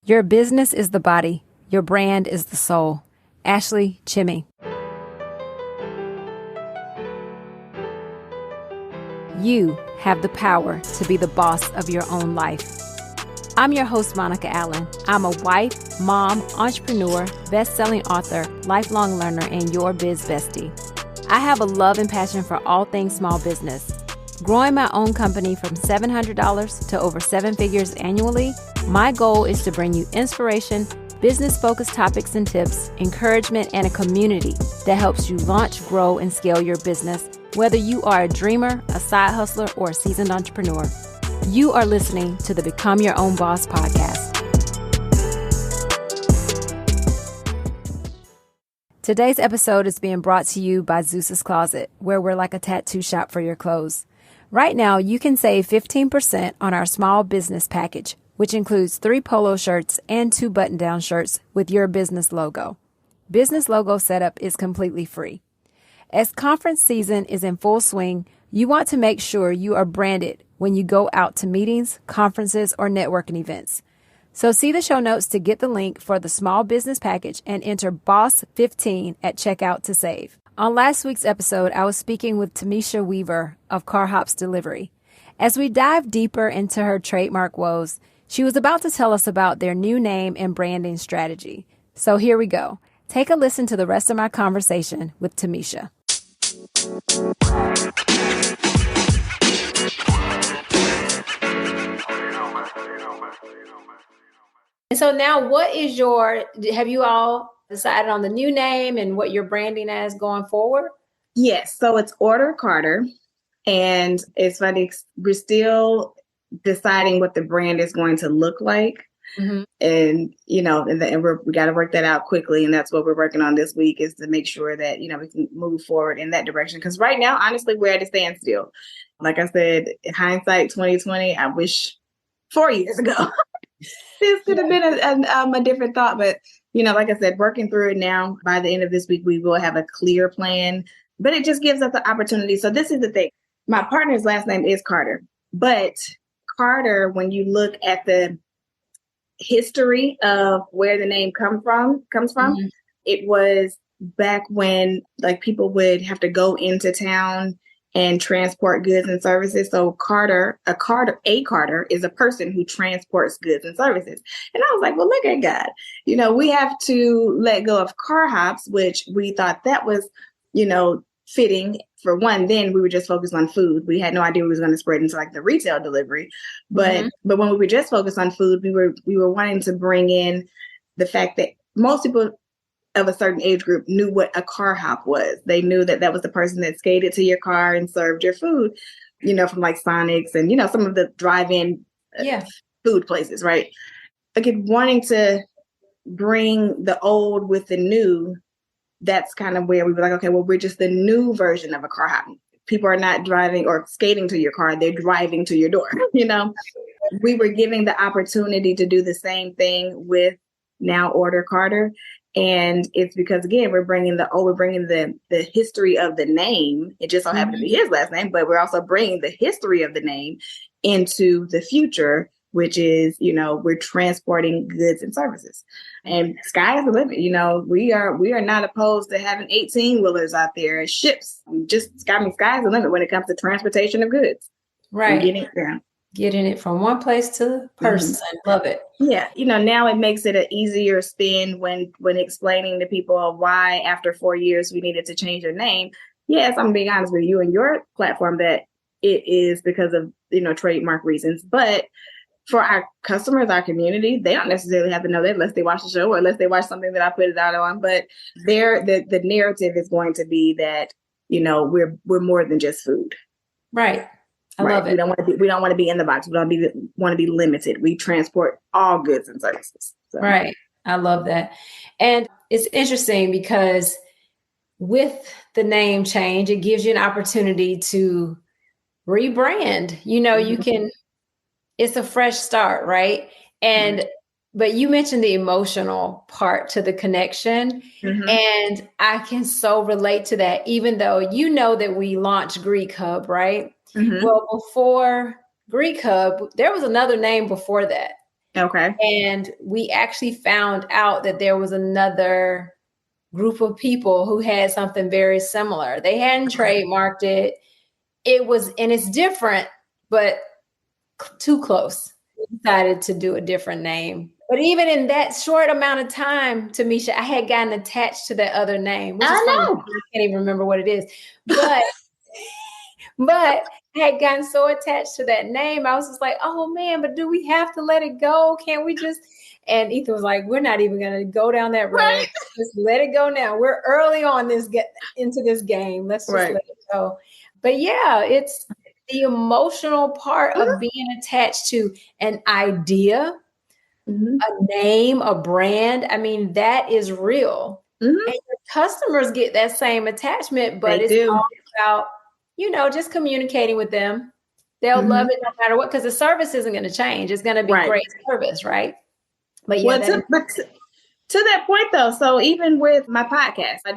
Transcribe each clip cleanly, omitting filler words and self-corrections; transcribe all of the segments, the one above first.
Your business is the body. Your brand is the soul. Ashley, Chymiy. You have the power to be the boss of your own life. I'm your host, Monica Allen. I'm a wife, mom, entrepreneur, best-selling author, lifelong learner, and your biz bestie. I have a love and passion for all things small business. Growing my own company from $700 to over 7 figures annually, my goal is to bring you inspiration, business-focused topics and tips, encouragement, and a community that helps you launch, grow, and scale your business, whether you are a dreamer, a side hustler, or a seasoned entrepreneur. You are listening to the Become Your Own Boss podcast. Today's episode is being brought to you by Zeus's Closet, where we're like a tattoo shop for your clothes. Right now, you can save 15% on our small business package, which includes 3 polo shirts and 2 button-down shirts with your business logo. Business logo setup is completely free. As conference season is in full swing, you want to make sure you are branded when you go out to meetings, conferences, or networking events. So see the show notes to get the link for the small business package and enter BOSS15 at checkout to save. On last week's episode, I was speaking with Tameshia Weaver of Carhops Delivery. As we dive deeper into her trademark woes, she was about to tell us about their new name and branding strategy. So here we go. Take a listen to the rest of my conversation with Tameshia. And so now have you all decided on the new name and what you're branding as going forward? Yes. So it's Order Carter. And it's funny, we're still deciding what the brand is going to look like. Mm-hmm. And, we got to work that out quickly. And that's what we're working on this week, is to make sure that, we can move forward in that direction. Because right now, honestly, we're at a standstill. Like I said, in hindsight, 2020, I wish 4 years ago, this could have been a different thought. But, like I said, working through it now, by the end of this week, we will have a clear plan. But it just gives us the opportunity. So this is the thing. My partner's last name is Carter. But Carter, when you look at the history of where the name comes from, mm-hmm. It was back when people would have to go into town and transport goods and services. So a carter is a person who transports goods and services. And I was like, well, look at God. We have to let go of Carhops, which we thought that was, fitting. For one, then we were just focused on food. We had no idea we was going to spread into the retail delivery. But mm-hmm. but when we were just focused on food, we were wanting to bring in the fact that most people of a certain age group knew what a car hop was. They knew that was the person that skated to your car and served your food, from Sonics and, some of the drive-in food places, right? Again, wanting to bring the old with the new, that's kind of where we were like, okay, well, we're just the new version of a car hop. People are not driving or skating to your car. They're driving to your door. We were giving the opportunity to do the same thing with now Order Carter. And it's because, again, we're bringing the history of the name. It just so happened to be his last name, but we're also bringing the history of the name into the future, which is, we're transporting goods and services. And sky is the limit. We are not opposed to having 18-wheelers out there as ships. Sky is the limit when it comes to transportation of goods. Right. Getting it from one place to the person. Mm-hmm. Love it. Yeah. Now it makes it an easier spin when explaining to people why after 4 years we needed to change your name. Yes, I'm being honest with you and your platform that it is because of, trademark reasons. But for our customers, our community, they don't necessarily have to know that unless they watch the show or unless they watch something that I put it out on. But the narrative is going to be that, we're more than just food. Right. I love it. We don't want to be in the box. We don't want to be limited. We transport all goods and services. So. Right. I love that. And it's interesting because with the name change, it gives you an opportunity to rebrand. Mm-hmm. It's a fresh start, right? And but you mentioned the emotional part to the connection. Mm-hmm. And I can so relate to that, even though that we launched Greek Hub, right? Mm-hmm. Well, before Greek Hub, there was another name before that. Okay. And we actually found out that there was another group of people who had something very similar. They hadn't trademarked it. And it's different, but too close. We decided to do a different name. But even in that short amount of time, Tameshia, I had gotten attached to that other name, which is funny. I can't even remember what it is. But I had gotten so attached to that name. I was just like, oh man, but do we have to let it go? Can't we just? And Ethan was like, we're not even going to go down that road. Right. Just let it go now. We're early on into this game. Let's just let it go. But yeah, it's the emotional part of being attached to an idea, a name, a brand. I mean, that is real. And your customers get that same attachment, but it's all about, just communicating with them. They'll love it no matter what, because the service isn't going to change. It's going to be great service, right? But yeah, to that point though, so even with my podcast, I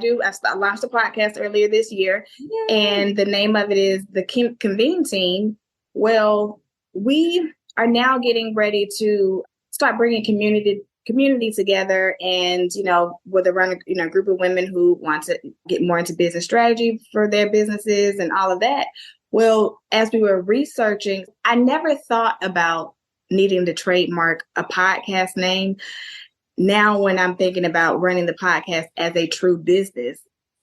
launched a podcast earlier this year, and the name of it is the Convene Team. Well, we are now getting ready to start bringing community together, and with around a group of women who want to get more into business strategy for their businesses and all of that. Well, as we were researching, I never thought about needing to trademark a podcast name. Now, when I'm thinking about running the podcast as a true business,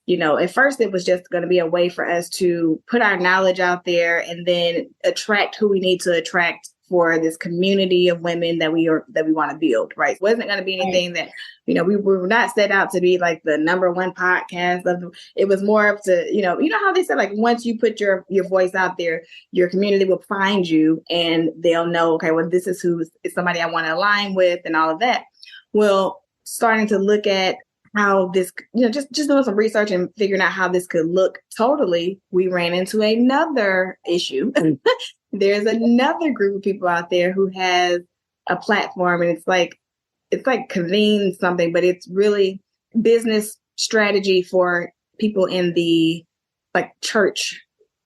at first it was just going to be a way for us to put our knowledge out there and then attract who we need to attract for this community of women that we want to build, right? It wasn't going to be anything that, we were not set out to be like the number one podcast. It was more of to, how they said, like, once you put your voice out there, your community will find you and they'll know, okay, well, this is somebody I want to align with and all of that. Well, starting to look at how this, just doing some research and figuring out how this could look totally, we ran into another issue. There's another group of people out there who has a platform, and it's like Convene something, but it's really business strategy for people in the church.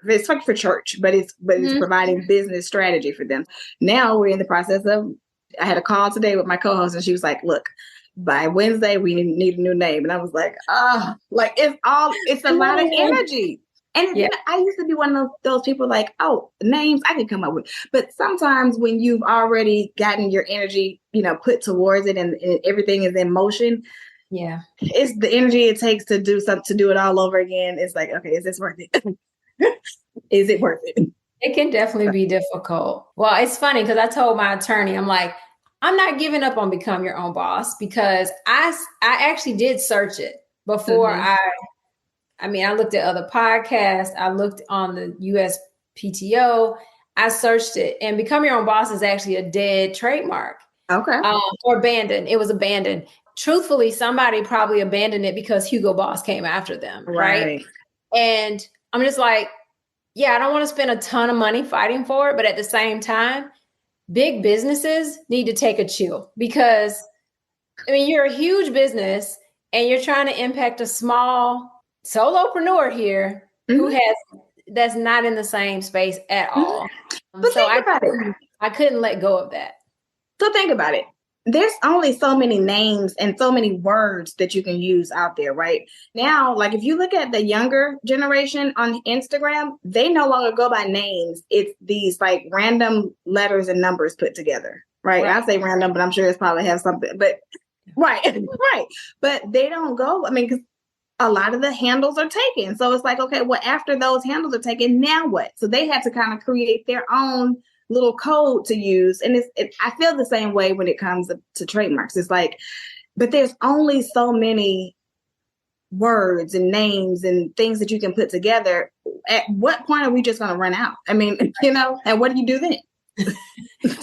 It's like for church, but it's providing business strategy for them. Now we're in the process of, I had a call today with my co-host, and she was like, look, by Wednesday, we need a new name. And I was like, it's a lot of energy. And I used to be one of those people like, names I can come up with. But sometimes when you've already gotten your energy, put towards it and everything is in motion. Yeah. It's the energy it takes to do it all over again. It's like, okay, is this worth it? Is it worth it? It can definitely be difficult. Well, it's funny because I told my attorney, I'm like, I'm not giving up on Become Your Own Boss, because I actually did search it before I looked at other podcasts. I looked on the USPTO. I searched it, and Become Your Own Boss is actually a dead trademark. Okay. Or abandoned. It was abandoned. Truthfully, somebody probably abandoned it because Hugo Boss came after them. Right. And I'm just like, I don't want to spend a ton of money fighting for it. But at the same time, big businesses need to take a chill, because you're a huge business and you're trying to impact a small solopreneur here that's not in the same space at all. But so I couldn't let go of that. So think about it. There's only so many names and so many words that you can use out there right now. Like if you look at the younger generation on Instagram, they no longer go by names. It's these like random letters and numbers put together, right? I say random, but I'm sure it's probably have something, but right. But they don't go, because a lot of the handles are taken. So it's like, okay, well, after those handles are taken, now what? So they had to kind of create their own little code to use. And I feel the same way when it comes to trademarks. It's like, but there's only so many words and names and things that you can put together. At what point are we just going to run out? And what do you do then?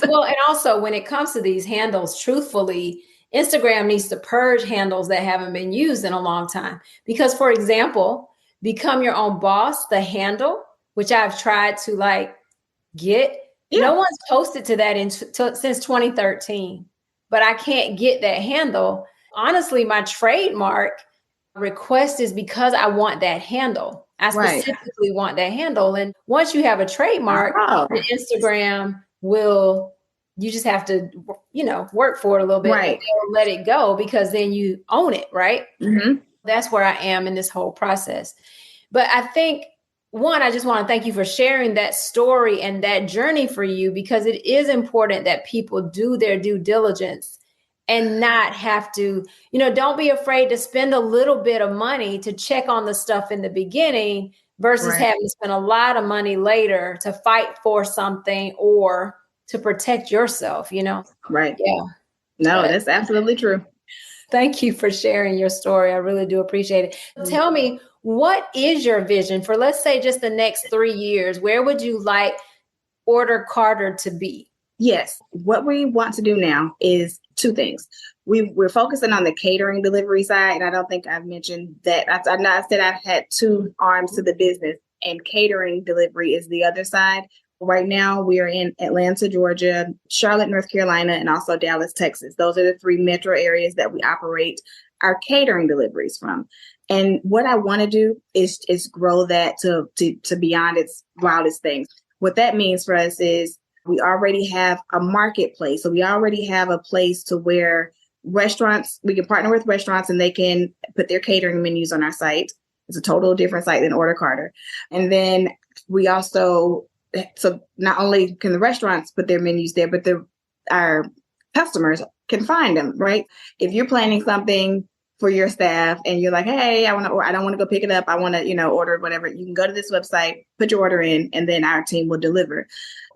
Well, and also when it comes to these handles, truthfully, Instagram needs to purge handles that haven't been used in a long time. Because, for example, Become Your Own Boss, the handle, which I've tried to get, no one's posted to that since 2013, but I can't get that handle. Honestly, my trademark request is because I want that handle. I specifically want that handle. And once you have a trademark, the Instagram will You just have to, work for it a little bit, Right. but they'll let it go because then you own it, right? Mm-hmm. That's where I am in this whole process. But I think, one, I just want to thank you for sharing that story and that journey for you, because it is important that people do their due diligence and not have to, don't be afraid to spend a little bit of money to check on the stuff in the beginning versus having to spend a lot of money later to fight for something or to protect yourself, Right. Yeah. No, that's absolutely true. Thank you for sharing your story. I really do appreciate it. Tell me, what is your vision for, let's say, just the next 3 years? Where would you like Order Carter to be? Yes. What we want to do now is two things. We're focusing on the catering delivery side. And I don't think I've mentioned that. I said I've had two arms to the business, and catering delivery is the other side. Right now, we are in Atlanta, Georgia, Charlotte, North Carolina, and also Dallas, Texas. Those are the three metro areas that we operate our catering deliveries from. And what I want to do is grow that to beyond its wildest things. What that means for us is we already have a marketplace. So we already have a place to where restaurants, we can partner with restaurants and they can put their catering menus on our site. It's a total different site than Order Carter. And then we also, so not only can the restaurants put their menus there, but our customers can find them, right? If you're planning something for your staff and you're like, hey, I don't want to go pick it up, I want to, order whatever, you can go to this website, put your order in, and then our team will deliver.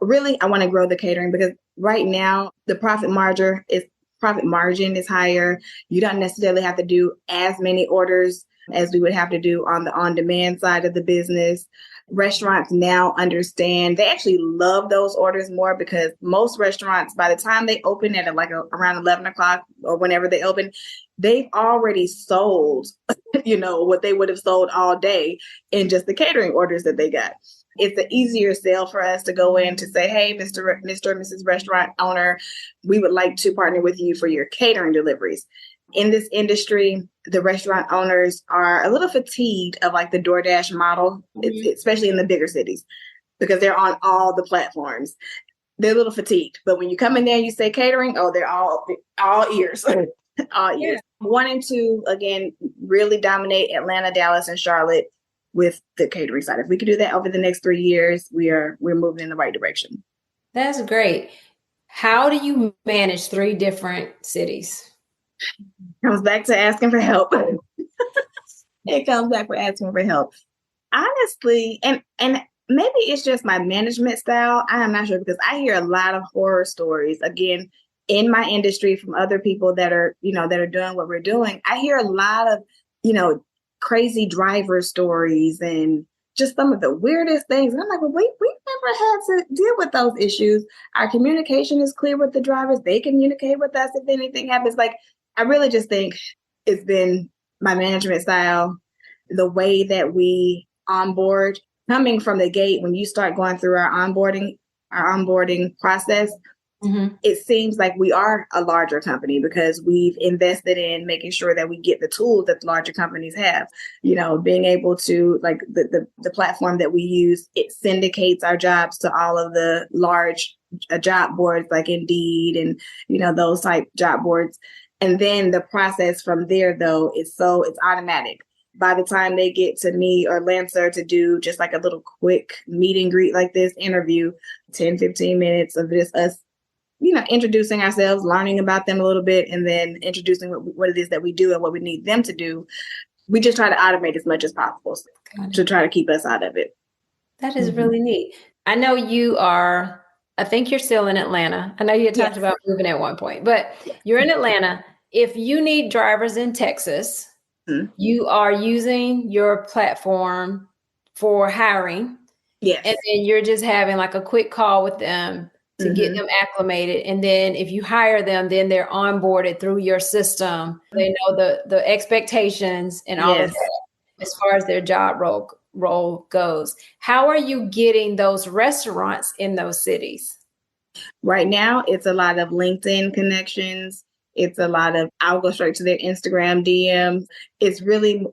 Really, I want to grow the catering because right now the profit margin is higher. You don't necessarily have to do as many orders as we would have to do on the on-demand side of the business. Restaurants now understand, they actually love those orders more because most restaurants, by the time they open at around 11 o'clock or whenever they open, they've already sold, what they would have sold all day in just the catering orders that they got. It's an easier sale for us to go in to say, hey, Mr. and Mrs. Restaurant owner, we would like to partner with you for your catering deliveries. In this industry, the restaurant owners are a little fatigued of the DoorDash model, especially in the bigger cities, because they're on all the platforms. They're a little fatigued. But when you come in there and you say catering, they're all ears. All ears. Yeah. Wanting to, again, really dominate Atlanta, Dallas, and Charlotte with the catering side. If we could do that over the next 3 years, we're moving in the right direction. That's great. How do you manage 3 different cities? Comes back to asking for help. It comes back for asking for help. Honestly, and maybe it's just my management style. I am not sure, because I hear a lot of horror stories, again, in my industry from other people that are doing what we're doing. I hear a lot of, crazy driver stories and just some of the weirdest things. And I'm like, well, we never had to deal with those issues. Our communication is clear with the drivers. They communicate with us if anything happens. I really just think it's been my management style, the way that we onboard, coming from the gate. When you start going through our onboarding process, it seems like we are a larger company because we've invested in making sure that we get the tools that larger companies have. Being able to, the platform that we use, it syndicates our jobs to all of the large job boards like Indeed and, those type job boards. And then the process from there, though, it's automatic. By the time they get to me or Lancer to do just a little quick meet and greet like this interview, 10, 15 minutes of just us, introducing ourselves, learning about them a little bit, and then introducing what it is that we do and what we need them to do. We just try to automate as much as possible to try to keep us out of it. That is really neat. I know I think you're still in Atlanta. I know you had talked about moving at one point, but you're in Atlanta. If you need drivers in Texas, you are using your platform for hiring. Yes. And then you're just having a quick call with them to get them acclimated. And then if you hire them, then they're onboarded through your system. They know the expectations and all of that as far as their job role goes. How are you getting those restaurants in those cities? Right now, it's a lot of LinkedIn connections. It's a lot of, I'll go straight to their Instagram DMs. It's really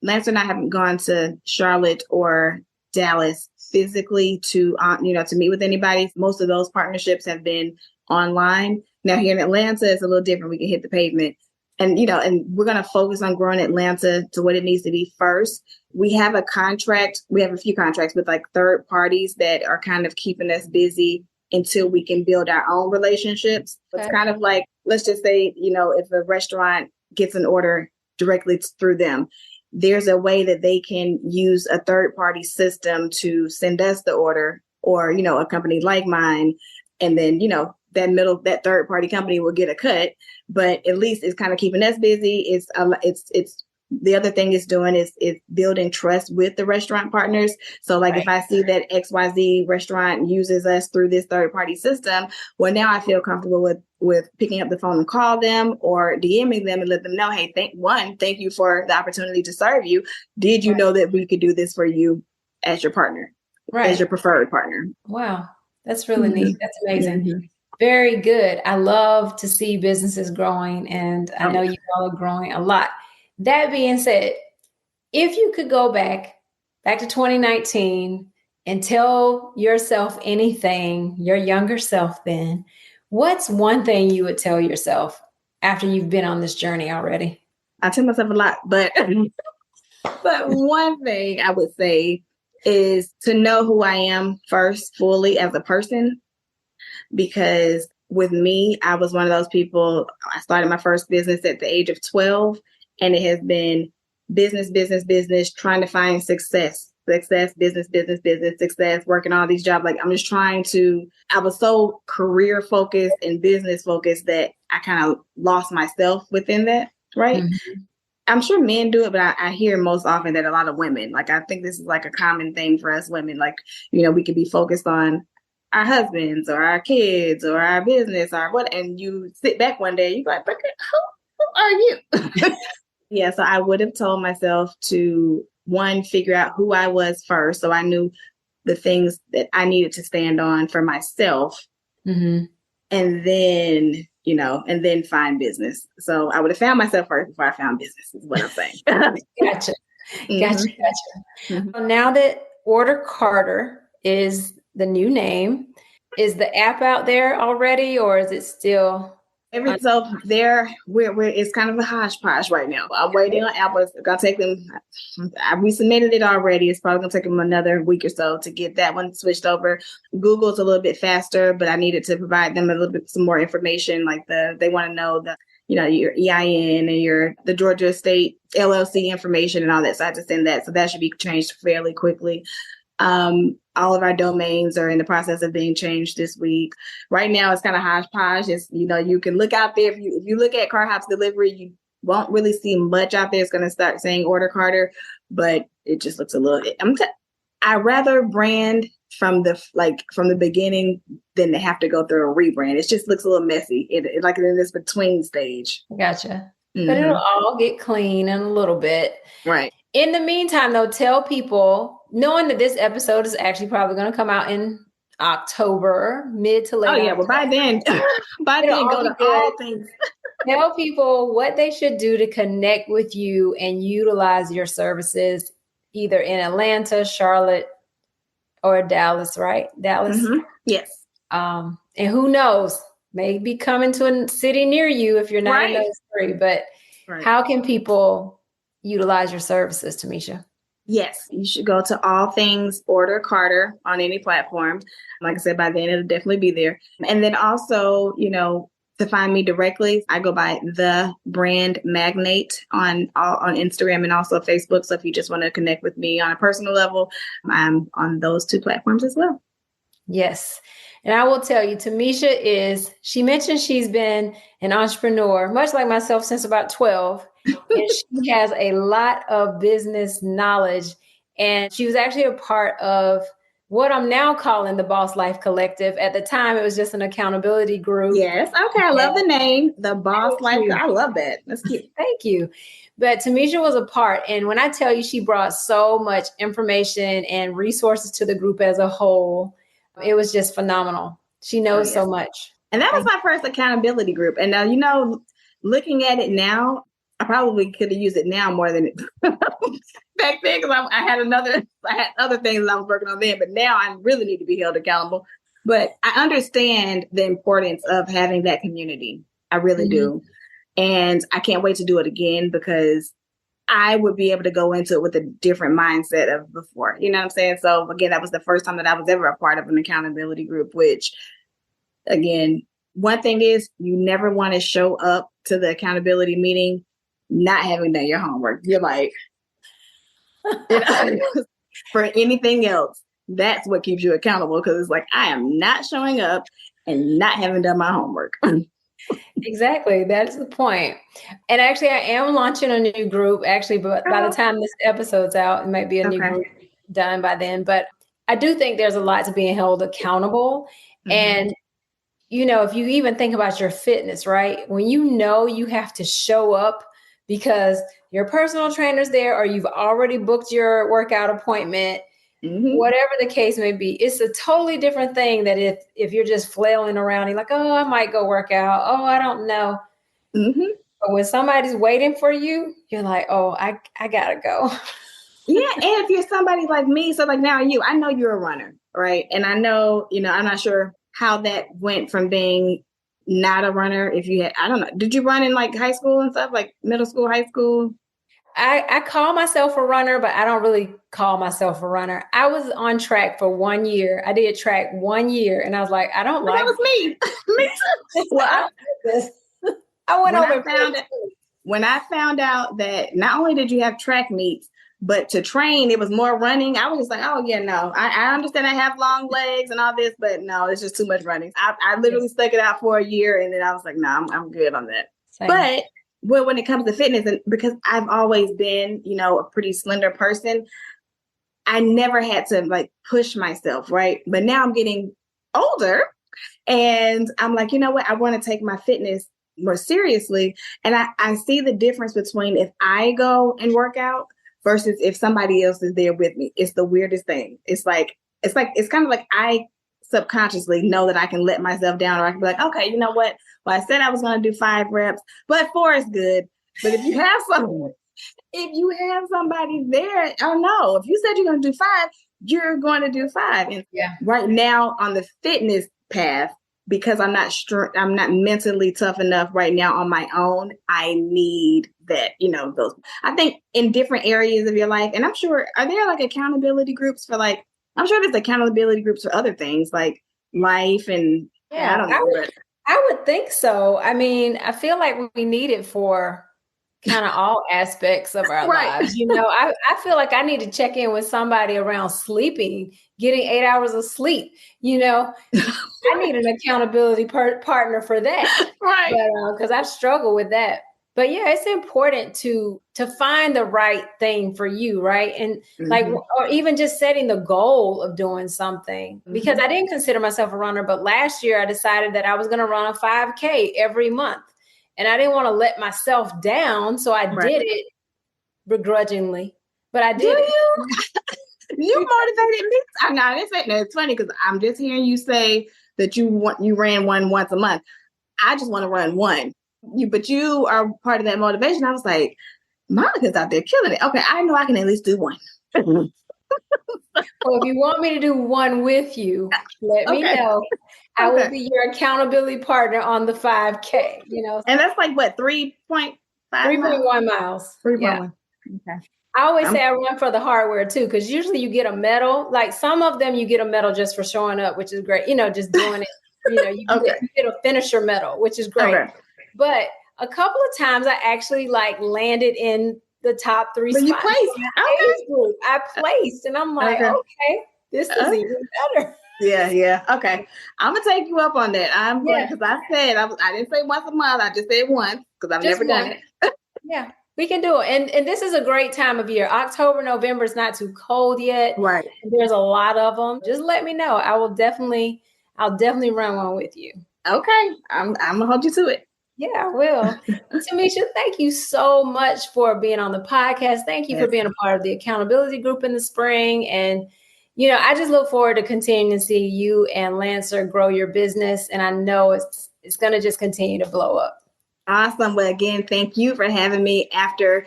Lance and I haven't gone to Charlotte or Dallas physically to, to meet with anybody. Most of those partnerships have been online. Now here in Atlanta, it's a little different. We can hit the pavement. And, and we're going to focus on growing Atlanta to what it needs to be first. We have a contract. We have a few contracts with like third parties that are kind of keeping us busy until we can build our own relationships. Okay. It's kind of like, let's just say, if a restaurant gets an order directly through them, there's a way that they can use a third party system to send us the order, or, a company like mine. And then, that third party company will get a cut, but at least it's kind of keeping us busy. It's the other thing it's doing is building trust with the restaurant partners. So like if I see that XYZ restaurant uses us through this third party system, well, now I feel comfortable with picking up the phone and call them or DMing them and let them know, hey, thank you for the opportunity to serve you. Did you know that we could do this for you as your partner, as your preferred partner? Wow. That's really neat. That's amazing. Mm-hmm. Very good. I love to see businesses growing, and I know you all are growing a lot. That being said, if you could go back to 2019 and tell yourself anything, your younger self then, what's one thing you would tell yourself after you've been on this journey already? I tell myself a lot, but one thing I would say is to know who I am first fully as a person. Because with me, I was one of those people, I started my first business at the age of 12, and it has been business, trying to find success, business, success, working all these jobs. Like I was so career focused and business focused that I kind of lost myself within that. Right. Mm-hmm. I'm sure men do it, but I hear most often that a lot of women, like, I think this is like a common thing for us women. Like, we could be focused on our husbands or our kids or our business or what, and you sit back one day and you're like, but who are you? Yeah, so I would have told myself to, one, figure out who I was first, so I knew the things that I needed to stand on for myself, mm-hmm. and then find business. So I would have found myself first before I found business, is what I'm saying. Gotcha. Mm-hmm. Now that Order Carter is the new name, is the app out there already, or is it still? So there, it's kind of a hodgepodge right now. I'm waiting on Apple. It's gonna take them. I resubmitted it already. It's probably gonna take them another week or so to get that one switched over. Google's a little bit faster, but I needed to provide them a little bit some more information. Like they want to know your EIN and the Georgia State LLC information and all that. So I had to send that. So that should be changed fairly quickly. All of our domains are in the process of being changed this week. Right now, it's kind of hodgepodge. It's, you can look out there. If you look at Carhops delivery, you won't really see much out there. It's going to start saying Order Carter, but it just looks a little. I rather brand from the beginning than to have to go through a rebrand. It just looks a little messy. It like in this between stage. Gotcha. Mm-hmm. But it'll all get clean in a little bit. Right. In the meantime, though, tell people, knowing that this episode is actually probably going to come out in October, mid to late. Oh, yeah. Well, by then, go to all things. Tell people what they should do to connect with you and utilize your services, either in Atlanta, Charlotte, or Dallas, right? Dallas? Mm-hmm. Yes. And who knows, maybe coming to a city near you if you're not in those three. But how can people utilize your services, Tameshia? Yes, you should go to all things Order Carter on any platform. Like I said, by then it'll definitely be there. And then also, to find me directly, I go by The Brand Magnate on Instagram and also Facebook. So if you just want to connect with me on a personal level, I'm on those two platforms as well. Yes. And I will tell you, Tameshia she mentioned she's been an entrepreneur, much like myself, since about 12. And she has a lot of business knowledge. And she was actually a part of what I'm now calling the Boss Life Collective. At the time, it was just an accountability group. Yes. Okay. I love the name, the Boss Life. I love that. That's cute. Thank you. But Tameshia was a part. And when I tell you, she brought so much information and resources to the group as a whole, it was just phenomenal. She knows so much. And that was my first accountability group. And now, looking at it now, I probably could have used it now more than back then because I had other things that I was working on then, but now I really need to be held accountable. But I understand the importance of having that community. I really do. And I can't wait to do it again because I would be able to go into it with a different mindset of before. You know what I'm saying? So again, that was the first time that I was ever a part of an accountability group, which again, one thing is you never want to show up to the accountability meeting not having done your homework. You're like, for anything else, that's what keeps you accountable because it's like, I am not showing up and not having done my homework. Exactly. That's the point. And actually, I am launching a new group, actually, but by the time this episode's out, it might be a new group done by then. But I do think there's a lot to being held accountable. And, if you even think about your fitness, right? When you have to show up because your personal trainer's there or you've already booked your workout appointment, whatever the case may be, it's a totally different thing that if you're just flailing around, you're like, oh, I might go work out. Oh, I don't know. But when somebody's waiting for you, you're like, oh, I gotta go. Yeah. And if you're somebody like me, so like now I know you're a runner, right? And I know, I'm not sure how that went from being not a runner. I don't know. Did you run in like high school and stuff, like middle school, high school? I call myself a runner, but I don't really call myself a runner. I was on track for 1 year. I did track 1 year and I was like, I don't like that was me. Me too. Well, I went over when I found out that not only did you have track meets, but to train, it was more running. I was just like, oh yeah, no, I understand I have long legs and all this, but no, it's just too much running. I literally stuck it out for a year and then I was like, no, I'm good on that. Same. But when it comes to fitness, and because I've always been, a pretty slender person, I never had to like push myself, right? But now I'm getting older and I'm like, you know what? I want to take my fitness more seriously. And I see the difference between if I go and work out versus if somebody else is there with me. It's the weirdest thing. It's kind of like I subconsciously know that I can let myself down or I can be like, okay, you know what? Well, I said I was going to do 5 reps, but 4 is good. But if you have somebody there, oh no, if you said you're going to do 5, you're going to do 5. And right now on the fitness path, because I'm not mentally tough enough right now on my own, I need that, those, I think in different areas of your life. And I'm sure, are there like accountability groups for like, I'm sure there's accountability groups for other things like life and I don't know. I would think so. I mean, I feel like we need it for kind of all aspects of our lives. I feel like I need to check in with somebody around sleeping, getting 8 hours of sleep. I need an accountability partner for that. Right. Because I struggle with that. But yeah, it's important to find the right thing for you, right? And like, or even just setting the goal of doing something. Because I didn't consider myself a runner, but last year I decided that I was going to run a 5K every month. And I didn't want to let myself down, so I did it begrudgingly. But I did it. You motivated me. I'm not. It's funny because I'm just hearing you say that you ran one once a month. I just want to run one. But you are part of that motivation. I was like, Monica's out there killing it. Okay, I know I can at least do one. Well, if you want me to do one with you, let me know. I will be your accountability partner on the 5K. And that's like what, 3.5 3.1 miles. 3.1. Yeah. Okay. I always say I run for the hardware too, because usually you get a medal. Like some of them, you get a medal just for showing up, which is great. Just doing it. You get a finisher medal, which is great. Okay. But a couple of times I actually landed in the top 3 spots. You placed. I placed, and I'm like, okay, this is even better. Yeah. Okay. I'm going to take you up on that. I'm going because I said, I didn't say once a month. I just said once because I've never done it. Yeah, we can do it. And this is a great time of year. October, November is not too cold yet. Right. There's a lot of them. Just let me know. I'll definitely run one with you. Okay. I'm going to hold you to it. Yeah, I will. Tameshia, thank you so much for being on the podcast. Thank you for being a part of the accountability group in the spring. And, I just look forward to continuing to see you and Lancer grow your business. And I know it's going to just continue to blow up. Awesome. Well, again, thank you for having me after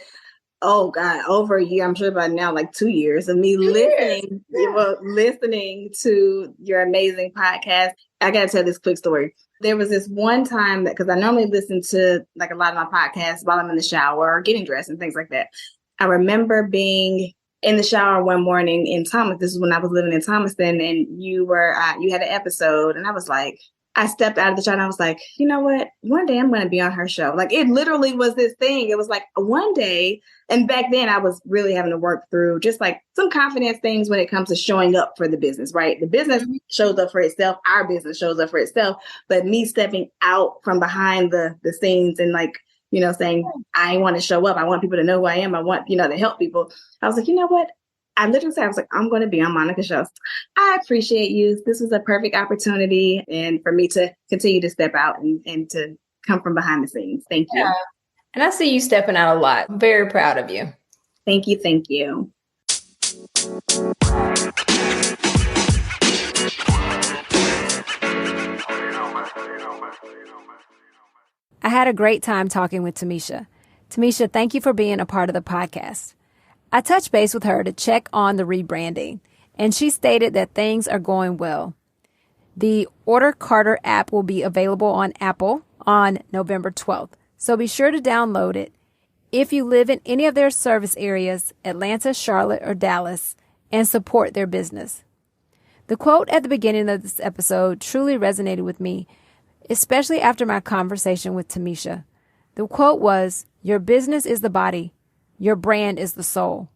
oh God, over a year. I'm sure by now, like 2 years of me listening to your amazing podcast. I got to tell this quick story. There was this one time that, because I normally listen to like a lot of my podcasts while I'm in the shower or getting dressed and things like that. I remember being in the shower one morning in Thomas. This is when I was living in Thomaston, and you had an episode, and I was like, I stepped out of the shower and I was like, you know what? One day I'm going to be on her show. Like, it literally was this thing. It was like one day. And back then I was really having to work through just like some confidence things when it comes to showing up for the business, right? The business shows up for itself. Our business shows up for itself. But me stepping out from behind the scenes and like, you know, saying, I want to show up. I want people to know who I am. I want, you know, to help people. I was like, you know what? I literally said, I was like, I'm going to be on Monica's show. I appreciate you. This was a perfect opportunity. And for me to continue to step out and to come from behind the scenes. Thank you. Yeah. And I see you stepping out a lot. I'm very proud of you. Thank you. Thank you. I had a great time talking with Tameshia. Tameshia, thank you for being a part of the podcast. I touched base with her to check on the rebranding, and she stated that things are going well. The Order Carter app will be available on Apple on November 12th, so be sure to download it if you live in any of their service areas, Atlanta, Charlotte, or Dallas, and support their business. The quote at the beginning of this episode truly resonated with me, especially after my conversation with Tameshia. The quote was, "Your business is the body. Your brand is the soul."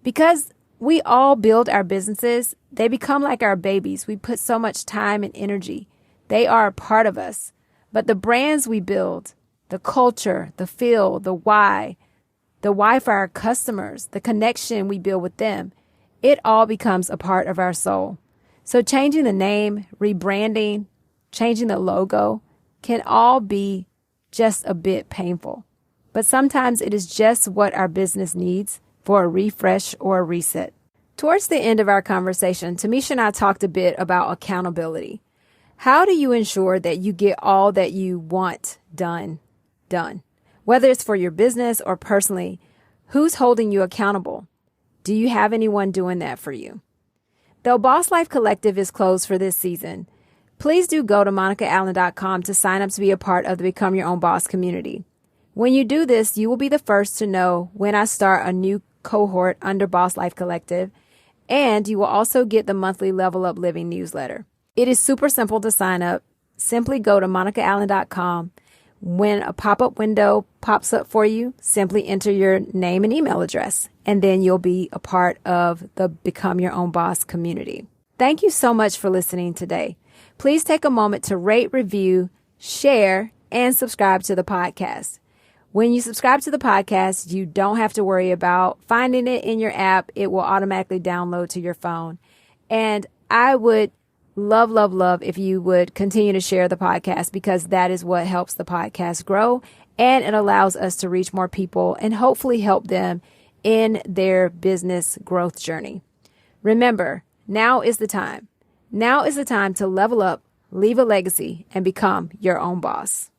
Because we all build our businesses, they become like our babies. We put so much time and energy. They are a part of us. But the brands we build, the culture, the feel, the why for our customers, the connection we build with them, it all becomes a part of our soul. So changing the name, rebranding, changing the logo can all be just a bit painful. But sometimes it is just what our business needs for a refresh or a reset. Towards the end of our conversation, Tameshia and I talked a bit about accountability. How do you ensure that you get all that you want done? Whether it's for your business or personally, who's holding you accountable? Do you have anyone doing that for you? Though Boss Life Collective is closed for this season, please do go to monicaallen.com to sign up to be a part of the Become Your Own Boss community. When you do this, you will be the first to know when I start a new cohort under Boss Life Collective, and you will also get the monthly Level Up Living newsletter. It is super simple to sign up. Simply go to monicaallen.com. When a pop-up window pops up for you, simply enter your name and email address, and then you'll be a part of the Become Your Own Boss community. Thank you so much for listening today. Please take a moment to rate, review, share, and subscribe to the podcast. When you subscribe to the podcast, you don't have to worry about finding it in your app. It will automatically download to your phone. And I would love if you would continue to share the podcast, because that is what helps the podcast grow, and it allows us to reach more people and hopefully help them in their business growth journey. Remember, now is the time. Now is the time to level up, leave a legacy, and become your own boss.